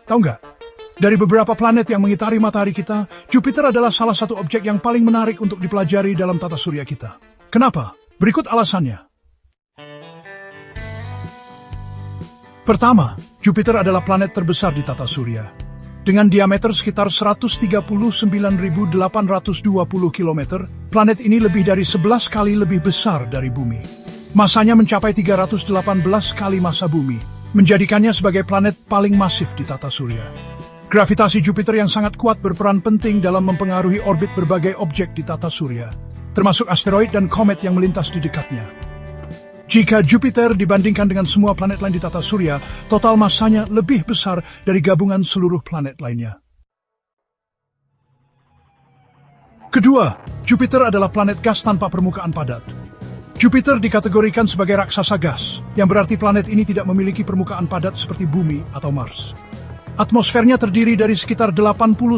Tahu nggak? Dari beberapa planet yang mengitari matahari kita, Jupiter adalah salah satu objek yang paling menarik untuk dipelajari dalam tata surya kita. Kenapa? Berikut alasannya. Pertama, Jupiter adalah planet terbesar di tata surya. Dengan diameter sekitar 139.820 km, planet ini lebih dari 11 kali lebih besar dari Bumi. Masanya mencapai 318 kali massa Bumi, menjadikannya sebagai planet paling masif di tata surya. Gravitasi Jupiter yang sangat kuat berperan penting dalam mempengaruhi orbit berbagai objek di tata surya, termasuk asteroid dan komet yang melintas di dekatnya. Jika Jupiter dibandingkan dengan semua planet lain di tata surya, total massanya lebih besar dari gabungan seluruh planet lainnya. Kedua, Jupiter adalah planet gas tanpa permukaan padat. Jupiter dikategorikan sebagai raksasa gas, yang berarti planet ini tidak memiliki permukaan padat seperti Bumi atau Mars. Atmosfernya terdiri dari sekitar 89%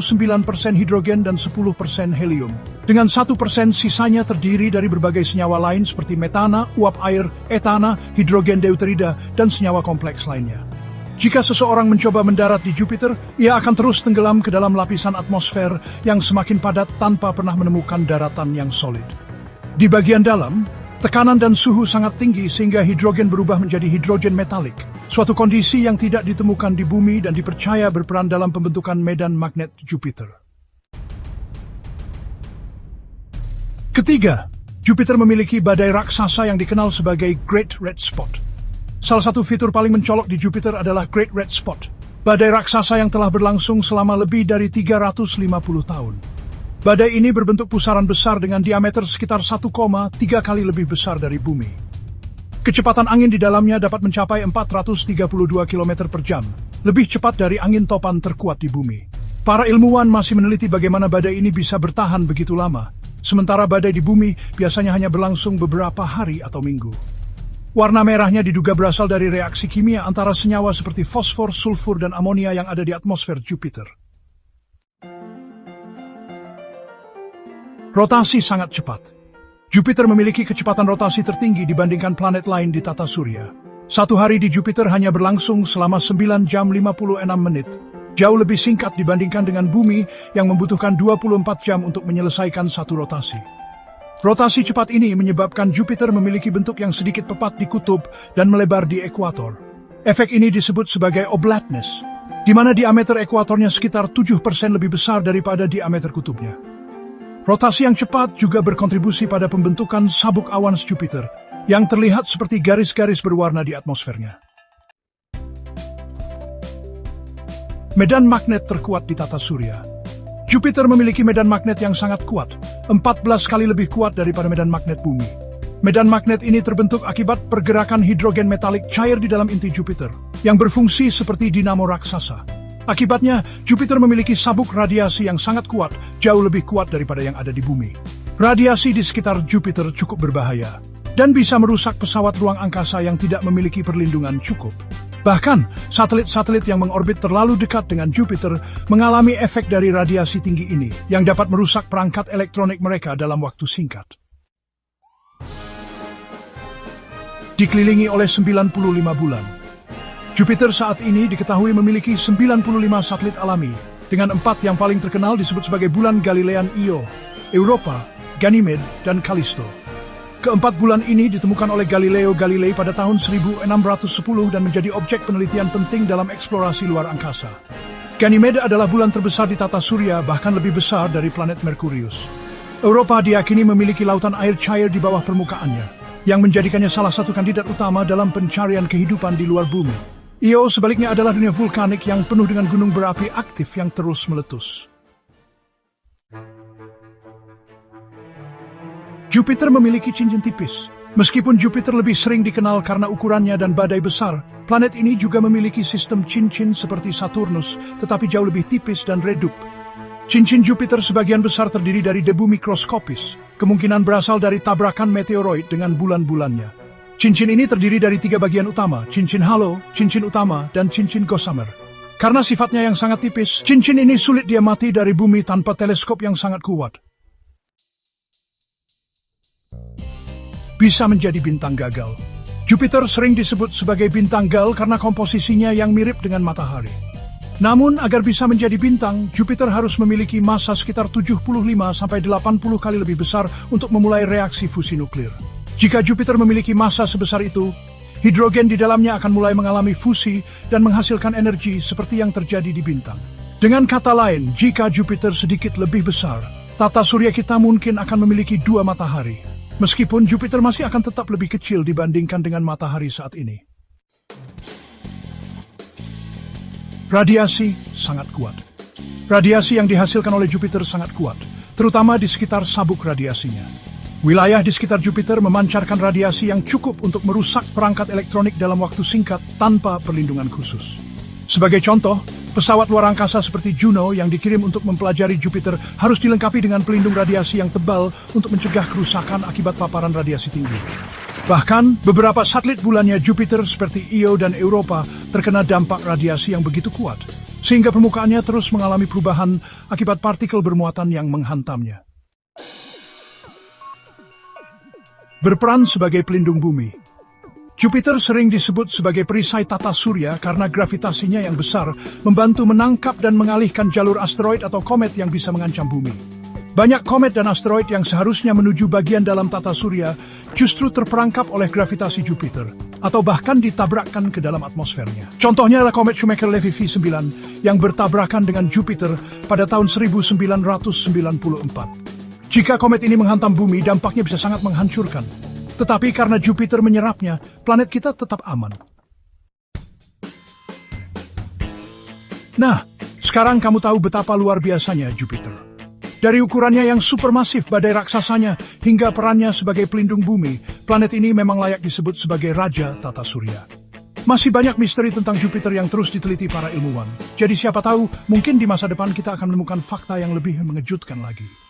hidrogen dan 10% helium. Dengan 1% sisanya terdiri dari berbagai senyawa lain seperti metana, uap air, etana, hidrogen deuterida, dan senyawa kompleks lainnya. Jika seseorang mencoba mendarat di Jupiter, ia akan terus tenggelam ke dalam lapisan atmosfer yang semakin padat tanpa pernah menemukan daratan yang solid. Di bagian dalam, tekanan dan suhu sangat tinggi sehingga hidrogen berubah menjadi hidrogen metalik, suatu kondisi yang tidak ditemukan di Bumi dan dipercaya berperan dalam pembentukan medan magnet Jupiter. Ketiga, Jupiter memiliki badai raksasa yang dikenal sebagai Great Red Spot. Salah satu fitur paling mencolok di Jupiter adalah Great Red Spot, badai raksasa yang telah berlangsung selama lebih dari 350 tahun. Badai ini berbentuk pusaran besar dengan diameter sekitar 1,3 kali lebih besar dari Bumi. Kecepatan angin di dalamnya dapat mencapai 432 km per jam, lebih cepat dari angin topan terkuat di Bumi. Para ilmuwan masih meneliti bagaimana badai ini bisa bertahan begitu lama, sementara badai di Bumi biasanya hanya berlangsung beberapa hari atau minggu. Warna merahnya diduga berasal dari reaksi kimia antara senyawa seperti fosfor, sulfur, dan amonia yang ada di atmosfer Jupiter. Rotasi sangat cepat. Jupiter memiliki kecepatan rotasi tertinggi dibandingkan planet lain di tata surya. Satu hari di Jupiter hanya berlangsung selama 9 jam 56 menit. Jauh lebih singkat dibandingkan dengan Bumi yang membutuhkan 24 jam untuk menyelesaikan satu rotasi. Rotasi cepat ini menyebabkan Jupiter memiliki bentuk yang sedikit pepat di kutub dan melebar di ekuator. Efek ini disebut sebagai oblateness, di mana diameter ekuatornya sekitar 7% lebih besar daripada diameter kutubnya. Rotasi yang cepat juga berkontribusi pada pembentukan sabuk awan Jupiter, yang terlihat seperti garis-garis berwarna di atmosfernya. Medan magnet terkuat di tata surya. Jupiter memiliki medan magnet yang sangat kuat, 14 kali lebih kuat daripada medan magnet Bumi. Medan magnet ini terbentuk akibat pergerakan hidrogen metalik cair di dalam inti Jupiter, yang berfungsi seperti dinamo raksasa. Akibatnya, Jupiter memiliki sabuk radiasi yang sangat kuat, jauh lebih kuat daripada yang ada di Bumi. Radiasi di sekitar Jupiter cukup berbahaya, dan bisa merusak pesawat ruang angkasa yang tidak memiliki perlindungan cukup. Bahkan, satelit-satelit yang mengorbit terlalu dekat dengan Jupiter mengalami efek dari radiasi tinggi ini, yang dapat merusak perangkat elektronik mereka dalam waktu singkat. Dikelilingi oleh 95 bulan. Jupiter saat ini diketahui memiliki 95 satelit alami, dengan 4 yang paling terkenal disebut sebagai bulan Galilean Io, Europa, Ganymede, dan Callisto. Keempat bulan ini ditemukan oleh Galileo Galilei pada tahun 1610 dan menjadi objek penelitian penting dalam eksplorasi luar angkasa. Ganymede adalah bulan terbesar di tata surya, bahkan lebih besar dari planet Merkurius. Europa diyakini memiliki lautan air cair di bawah permukaannya, yang menjadikannya salah satu kandidat utama dalam pencarian kehidupan di luar bumi. Io sebaliknya adalah dunia vulkanik yang penuh dengan gunung berapi aktif yang terus meletus. Jupiter memiliki cincin tipis. Meskipun Jupiter lebih sering dikenal karena ukurannya dan badai besar, planet ini juga memiliki sistem cincin seperti Saturnus, tetapi jauh lebih tipis dan redup. Cincin Jupiter sebagian besar terdiri dari debu mikroskopis, kemungkinan berasal dari tabrakan meteoroid dengan bulan-bulannya. Cincin ini terdiri dari 3 bagian utama, cincin halo, cincin utama, dan cincin gossamer. Karena sifatnya yang sangat tipis, cincin ini sulit diamati dari Bumi tanpa teleskop yang sangat kuat. Bisa menjadi bintang gagal. Jupiter sering disebut sebagai bintang gal karena komposisinya yang mirip dengan matahari. Namun, agar bisa menjadi bintang, Jupiter harus memiliki massa sekitar 75-80 kali lebih besar untuk memulai reaksi fusi nuklir. Jika Jupiter memiliki massa sebesar itu, hidrogen di dalamnya akan mulai mengalami fusi dan menghasilkan energi seperti yang terjadi di bintang. Dengan kata lain, jika Jupiter sedikit lebih besar, tata surya kita mungkin akan memiliki 2 matahari. Meskipun Jupiter masih akan tetap lebih kecil dibandingkan dengan matahari saat ini. Radiasi sangat kuat. Radiasi yang dihasilkan oleh Jupiter sangat kuat, terutama di sekitar sabuk radiasinya. Wilayah di sekitar Jupiter memancarkan radiasi yang cukup untuk merusak perangkat elektronik dalam waktu singkat tanpa perlindungan khusus. Sebagai contoh, pesawat luar angkasa seperti Juno yang dikirim untuk mempelajari Jupiter harus dilengkapi dengan pelindung radiasi yang tebal untuk mencegah kerusakan akibat paparan radiasi tinggi. Bahkan, beberapa satelit bulannya Jupiter seperti Io dan Europa terkena dampak radiasi yang begitu kuat, sehingga permukaannya terus mengalami perubahan akibat partikel bermuatan yang menghantamnya. Berperan sebagai pelindung bumi. Jupiter sering disebut sebagai perisai tata surya karena gravitasinya yang besar membantu menangkap dan mengalihkan jalur asteroid atau komet yang bisa mengancam bumi. Banyak komet dan asteroid yang seharusnya menuju bagian dalam tata surya justru terperangkap oleh gravitasi Jupiter atau bahkan ditabrakkan ke dalam atmosfernya. Contohnya adalah komet Shoemaker-Levy V9 yang bertabrakan dengan Jupiter pada tahun 1994. Jika komet ini menghantam bumi, dampaknya bisa sangat menghancurkan. Tetapi karena Jupiter menyerapnya, planet kita tetap aman. Nah, sekarang kamu tahu betapa luar biasanya Jupiter. Dari ukurannya yang supermasif badai raksasanya hingga perannya sebagai pelindung bumi, planet ini memang layak disebut sebagai Raja Tata Surya. Masih banyak misteri tentang Jupiter yang terus diteliti para ilmuwan. Jadi siapa tahu, mungkin di masa depan kita akan menemukan fakta yang lebih mengejutkan lagi.